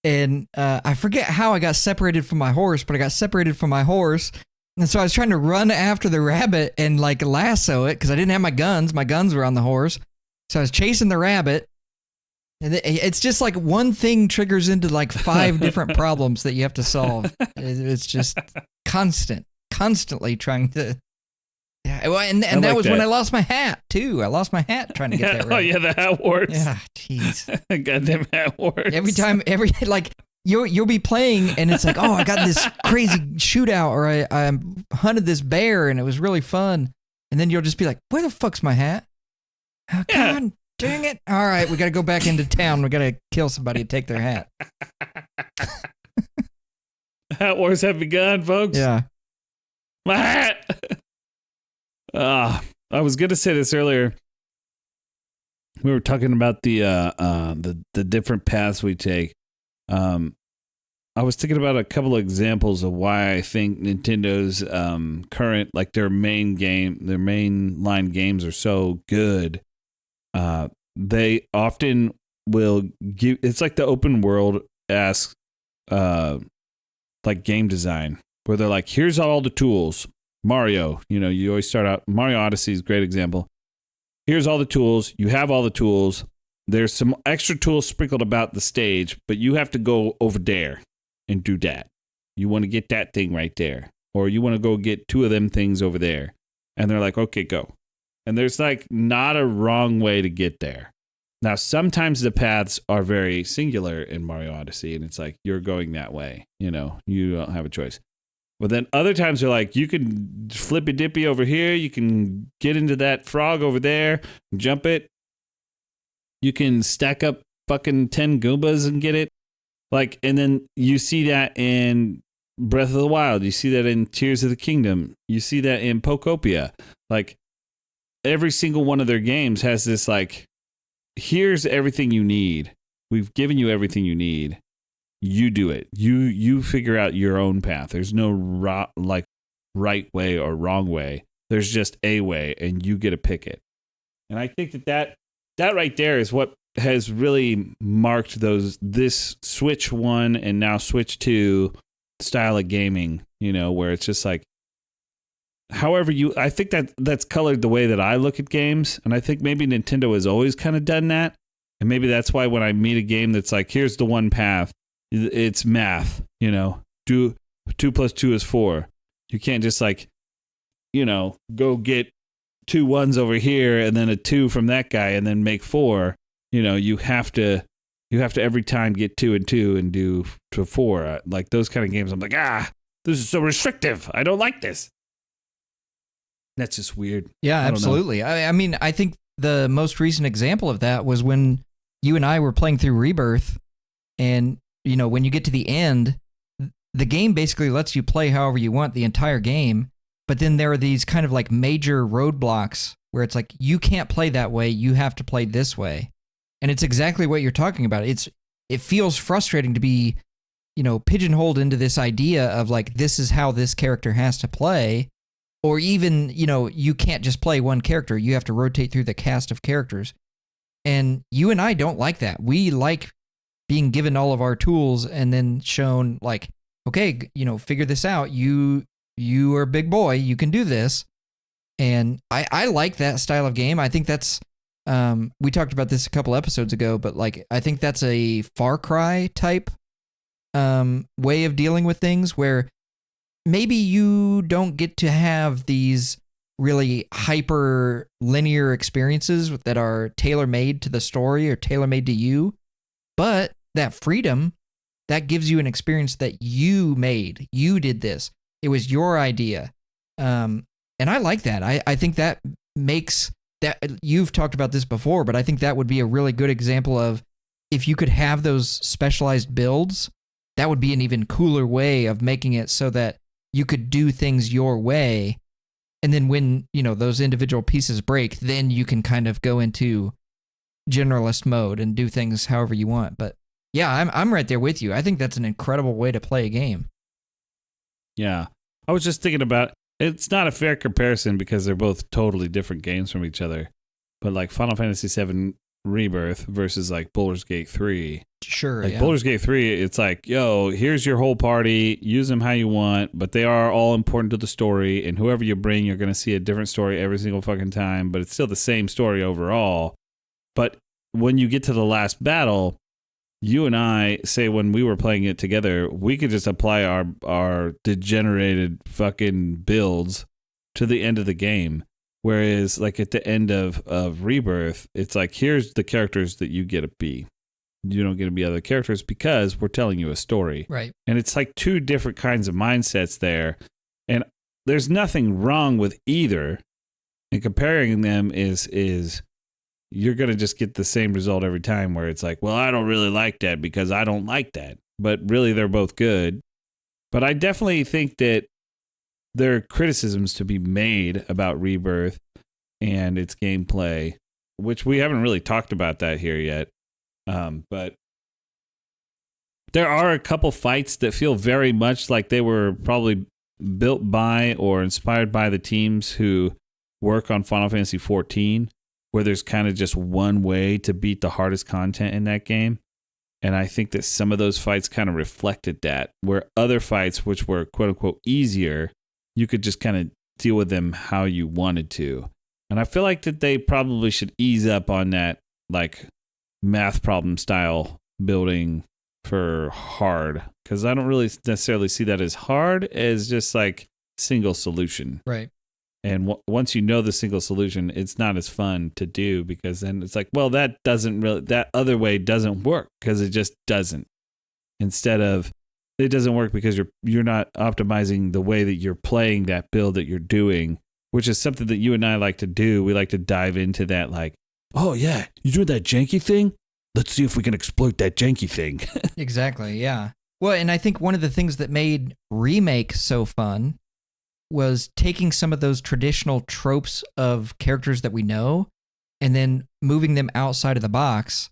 and I forget how I got separated from my horse, but I got separated from my horse, and so I was trying to run after the rabbit and like lasso it because I didn't have my guns. My guns were on the horse, so I was chasing the rabbit. And it's just like one thing triggers into like 5 different problems that you have to solve. It's just constantly trying to. Yeah, and that like was when I lost my hat too. I lost my hat trying to get that right. Oh yeah, the hat wars. Yeah, jeez. Goddamn hat wars. Every time, like you'll be playing and it's like, oh, I got this crazy shootout, or I hunted this bear and it was really fun, and then you'll just be like, where the fuck's my hat? Oh, come on. Dang it. All right, we got to go back into town. We got to kill somebody and take their hat. Hat wars have begun, folks. Yeah. My hat. I was going to say this earlier. We were talking about the different paths we take. I was thinking about a couple of examples of why I think Nintendo's current, like their main line games are so good. They often will give, it's like the open world asks, like game design, where they're like, here's all the tools. Mario, you always start out, Mario Odyssey is a great example. Here's all the tools. You have all the tools. There's some extra tools sprinkled about the stage, but you have to go over there and do that. You want to get that thing right there, or you want to go get 2 of them things over there. And they're like, okay, go. And there's like not a wrong way to get there. Now, sometimes the paths are very singular in Mario Odyssey, and it's like, you're going that way. You don't have a choice. But then other times they're like, you can flippy dippy over here. You can get into that frog over there, jump it. You can stack up fucking 10 Goombas and get it. Like, and then you see that in Breath of the Wild. You see that in Tears of the Kingdom. You see that in Pokopia. Like, every single one of their games has this, like, here's everything you need. We've given you everything you need. You do it. You figure out your own path. There's no right way or wrong way. There's just a way, and you get to pick it. And I think that right there is what has really marked this Switch 1 and now Switch 2 style of gaming, where it's just like, however I think that's colored the way that I look at games. And I think maybe Nintendo has always kind of done that. And maybe that's why when I meet a game that's like, here's the one path, it's math, 2 + 2 is 4. You can't just like, go get 2 1s over here and then a 2 from that guy and then make 4. You have to every time get 2 and 2 and do to 4. Like those kind of games, I'm like, this is so restrictive. I don't like this. That's just weird. Yeah, absolutely. I mean, I think the most recent example of that was when you and I were playing through Rebirth, and when you get to the end, the game basically lets you play however you want the entire game, but then there are these kind of like major roadblocks where it's like, you can't play that way, you have to play this way. And it's exactly what you're talking about. It feels frustrating to be, pigeonholed into this idea of like, this is how this character has to play. Or even, you can't just play one character. You have to rotate through the cast of characters. And you and I don't like that. We like being given all of our tools and then shown like, okay, figure this out. You are a big boy. You can do this. And I like that style of game. I think that's, we talked about this a couple episodes ago, but like, I think that's a Far Cry type way of dealing with things where maybe you don't get to have these really hyper linear experiences that are tailor-made to the story or tailor-made to you, but that freedom, that gives you an experience that you made. You did this. It was your idea. And I like that. I think that makes that, you've talked about this before, but I think that would be a really good example of if you could have those specialized builds, that would be an even cooler way of making it so that you could do things your way. And then when, those individual pieces break, then you can kind of go into generalist mode and do things however you want. But yeah, I'm right there with you. I think that's an incredible way to play a game. Yeah. I was just thinking about, it's not a fair comparison because they're both totally different games from each other. But like Final Fantasy VII Rebirth versus like Baldur's Gate 3. Sure, like yeah. Baldur's Gate 3, it's like, yo, here's your whole party, use them how you want, but they are all important to the story, and whoever you bring, you're going to see a different story every single fucking time, but it's still the same story overall. But when you get to the last battle, you and I, say when we were playing it together, we could just apply our degenerated fucking builds to the end of the game. Whereas like at the end of Rebirth, it's like, here's the characters that you get to be. You don't get to be other characters because we're telling you a story. Right. And it's like two different kinds of mindsets there. And there's nothing wrong with either. And comparing them is you're going to just get the same result every time where it's like, well, I don't really like that because I don't like that. But really, they're both good. But I definitely think that there are criticisms to be made about Rebirth and its gameplay, which we haven't really talked about that here yet. But there are a couple fights that feel very much like they were probably built by or inspired by the teams who work on Final Fantasy XIV, where there's kind of just one way to beat the hardest content in that game. And I think that some of those fights kind of reflected that, where other fights, which were quote unquote easier, you could just kind of deal with them how you wanted to. And I feel like that they probably should ease up on that, like math problem style building for hard, because I don't really necessarily see that as hard as just like single solution. Right. And once you know the single solution, it's not as fun to do because then it's like, well, that other way doesn't work because it just doesn't. Instead of, it doesn't work because you're not optimizing the way that you're playing that build that you're doing, which is something that you and I like to do. We like to dive into that, like, oh yeah, you doing that janky thing? Let's see if we can exploit that janky thing. Exactly, yeah. Well, and I think one of the things that made Remake so fun was taking some of those traditional tropes of characters that we know and then moving them outside of the box.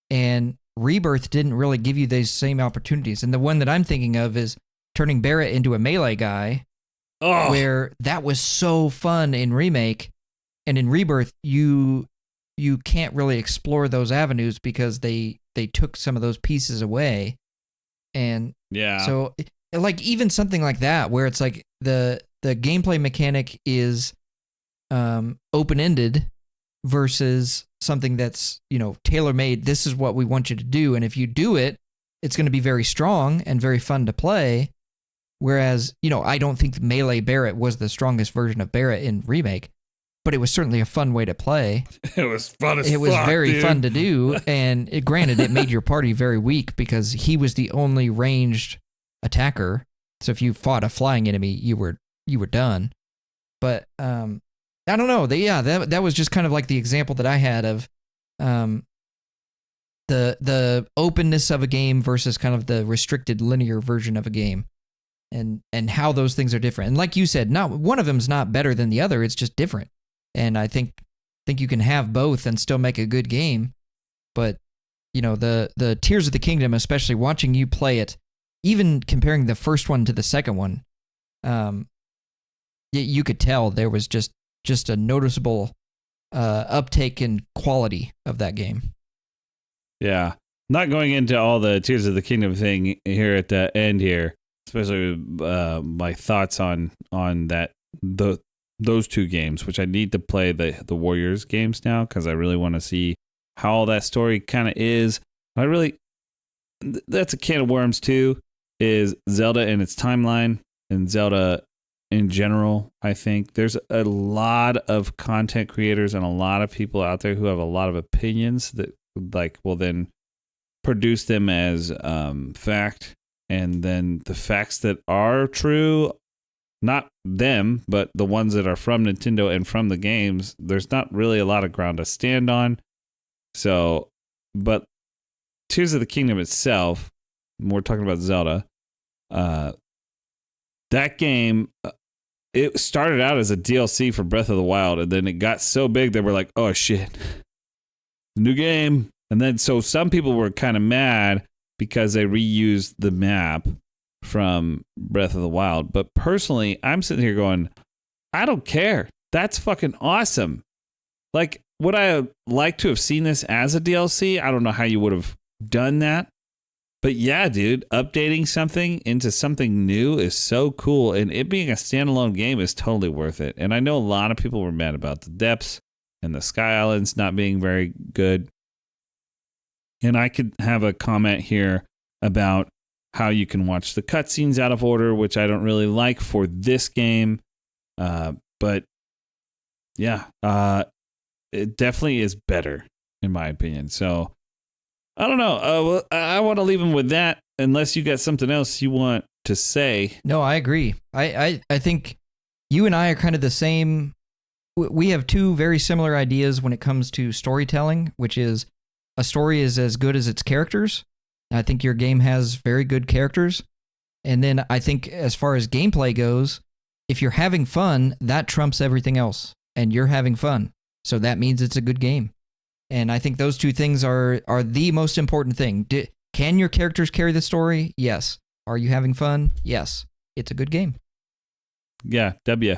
And Rebirth didn't really give you those same opportunities. And the one that I'm thinking of is turning Barrett into a melee guy, where that was so fun in Remake. And in Rebirth, you you can't really explore those avenues because they took some of those pieces away. And so like even something like that where it's like the gameplay mechanic is open-ended versus something that's, tailor-made. This is what we want you to do, and if you do it, it's going to be very strong and very fun to play. Whereas, I don't think Melee Barret was the strongest version of Barret in Remake, but it was certainly a fun way to play. It was fun as fuck, It was very dude. fun to do, and granted, it made your party very weak because he was the only ranged attacker. So if you fought a flying enemy, you were done. But I don't know. That was just kind of like the example that I had of the openness of a game versus kind of the restricted linear version of a game. And how those things are different. And like you said, not one of them's not better than the other. It's just different. And I think you can have both and still make a good game. But the Tears of the Kingdom, especially watching you play it, even comparing the first one to the second one, you could tell there was just a noticeable uptake in quality of that game. Yeah. Not going into all the Tears of the Kingdom thing here at the end here. Especially my thoughts on that those two games, which I need to play the Warriors games now because I really want to see how all that story kind of is. That's a can of worms too. Is Zelda and its timeline and Zelda in general. I think there's a lot of content creators and a lot of people out there who have a lot of opinions that will then produce them as fact. And then the facts that are true, not them, but the ones that are from Nintendo and from the games, there's not really a lot of ground to stand on. So, but Tears of the Kingdom itself, we're talking about Zelda, that game, it started out as a DLC for Breath of the Wild, and then it got so big that we're like, oh shit, new game. And then so some people were kind of mad because they reused the map from Breath of the Wild. But personally, I'm sitting here going, I don't care. That's fucking awesome. Like, would I like to have seen this as a DLC? I don't know how you would have done that. But yeah, dude, updating something into something new is so cool. And it being a standalone game is totally worth it. And I know a lot of people were mad about the depths and the Sky Islands not being very good. And I could have a comment here about how you can watch the cutscenes out of order, which I don't really like for this game. But yeah, it definitely is better, in my opinion. So I don't know. I want to leave them with that, unless you got something else you want to say. No, I agree. I think you and I are kind of the same. We have two very similar ideas when it comes to storytelling, which is a story is as good as its characters. I think your game has very good characters. And then I think as far as gameplay goes, if you're having fun, that trumps everything else. And you're having fun. So that means it's a good game. And I think those two things are the most important thing. Can your characters carry the story? Yes. Are you having fun? Yes. It's a good game. Yeah, W.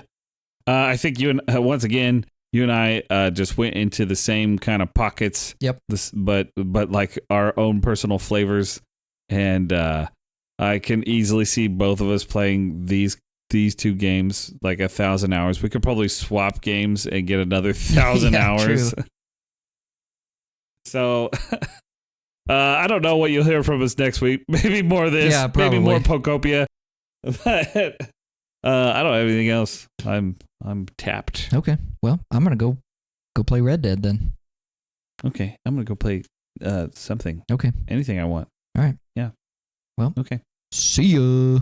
I think you and once again, you and I just went into the same kind of pockets. Yep. But like our own personal flavors, and I can easily see both of us playing these two games like 1,000 hours. We could probably swap games and get another 1,000 hours. True. So I don't know what you'll hear from us next week. Maybe more of this. Yeah, probably. Maybe more Pokopia. But I don't have anything else. I'm tapped. Okay. Well, I'm gonna go play Red Dead then. Okay, I'm gonna go play something. Okay. Anything I want. All right. Yeah. Well. Okay. See ya.